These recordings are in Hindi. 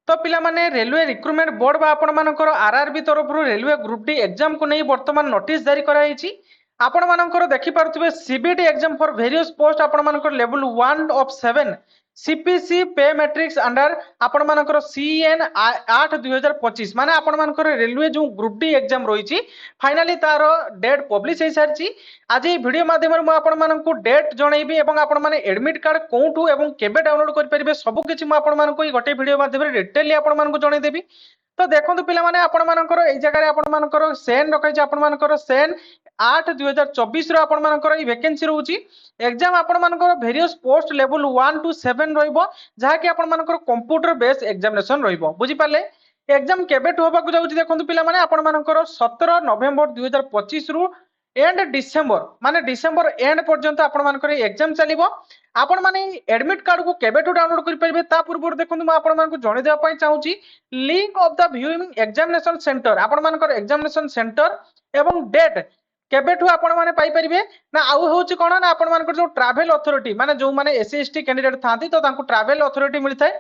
तो पिला माने रेलवे रिक्रुटमेंट बोर्ड बा आपण मानकर आरआरबी तरफ रेलवे ग्रुप डी एग्जाम को नहीं वर्तमान नोटिस जारी कराई आपण मानकर देखि पारुथिबे CBT exam for various post आपण मानकर level 1 of 7 CPC pay matrix under आपण मानकर सीएन 8 2025 माने आपण मानकर रेलवे जो ग्रुप डी एग्जाम रही फाइनली तार डेट पब्लिश हो सारी आज ये वीडियो माध्यम मैं आपण मानक डेट जनइबी एवं आपण माने एडमिट कार्ड कोठू एवं केबे डाउनलोड कर परिबे सब किछि मैं आपण मानक गोटे वीडियो माध्यम डिटेली आपण मानक जनइदेबी। तो देखो पिला माने आपण मानकर एई जगह रे आपण मानकर सेन रखाई आपण मानकर सेन 8 2024 रो आपण मानकर ई वैकेंसी रहउची एग्जाम आपण मानकर वेरियस पोस्ट लेवल 1 टू 7 रहइबो जहा कि आपण मानकर कंप्यूटर बेस्ड एग्जामिनेशन रहइबो बुझी पाले। एग्जाम केबेट होबा को जाउची देखंतु पिला माने आपण मानकर 17 नवेम्बर 2025 रु एंड डिसेंबर माने डिसेंबर एंड पर्यंत आपण मानकर एग्जाम चलिबो। आपण माने एडमिट कार्ड को केबेटू डाउनलोड कर परिबे ता पूर्व देखंतु म आपण मानक जणे देबा पई चाहूची link of the viewing examination centre आपण मानकर एग्जामिनेशन सेंटर एवं डेट केबेठू आपण माने पाई परिबे ना आउ होची कोन ना आपण मानकर जो ट्रैवल अथॉरिटी माने जो माने एससी एसटी कैंडिडेट थांती तो तांको ट्रैवल अथॉरिटी मिलथाय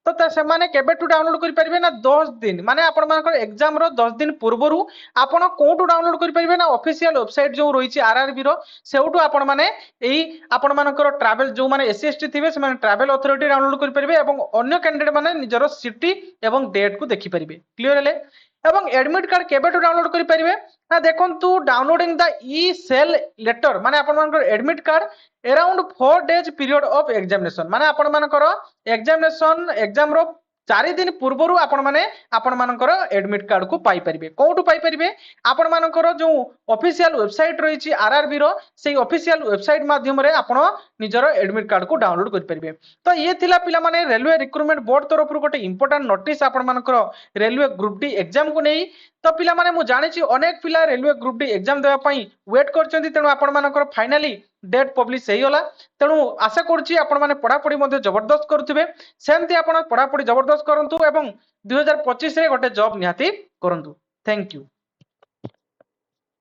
तो से माने केबेठू डाउनलोड कर परिबे ना 10 दिन माने आपण मानकर एग्जाम रो 10 दिन पूर्वरु आपण कोठू डाउनलोड कर परिबे ना ऑफिशियल वेबसाइट जो रहिछि आरआरबी रो सेउठू आपण माने एई आपण मानकर ट्रैवल जो माने एससी एसटी थिबे से माने ट्रैवल अथॉरिटी डाउनलोड कर परिबे एवं अन्य कैंडिडेट माने निजरो सिटी एवं डेट को देखि परिबे क्लियर हेले एवं एडमिट कार्ड केबेठू डाउनलोड कर परिबे ना देखंतु downloading the e cell letter माने आपण मानकर admit card around 4 days period of examination माने आपण मानकर एग्जामिनेशन एग्जाम रो 4 दिन पूर्वरु आपण मानकर एडमिट कार्ड को पाई परिबे कोठू पाई परिबे आपण मानकर जो ऑफिशियल वेबसाइट रहिछि आरआरबी रो सेही ऑफिशियल वेबसाइट माध्यम रे आपण निजरो एडमिट कार्ड को डाउनलोड कर परिबे। तो ये थिला पिला माने रेलवे रिक्रुटमेंट बोर्ड तरफ रु गोटे इंपोर्टेंट नोटिस आपण मानकर रेलवे ग्रुप डी एग्जाम को नहीं तो पिला माने मु जानि छी अनेक पिला रेलवे ग्रुप डी एग्जाम देबा पई वेट करचंती तेनु आपण मानकर फाइनली डेट पब्लिश हेई होला तेनु आशा करछि आपण माने पढापढी मध्ये जबरदस्त करूथिबे सेमति आपण पढापढी जबरदस्त करंतु एवं 2025 रे गोटे जॉब निहाती करंतु। Thank you.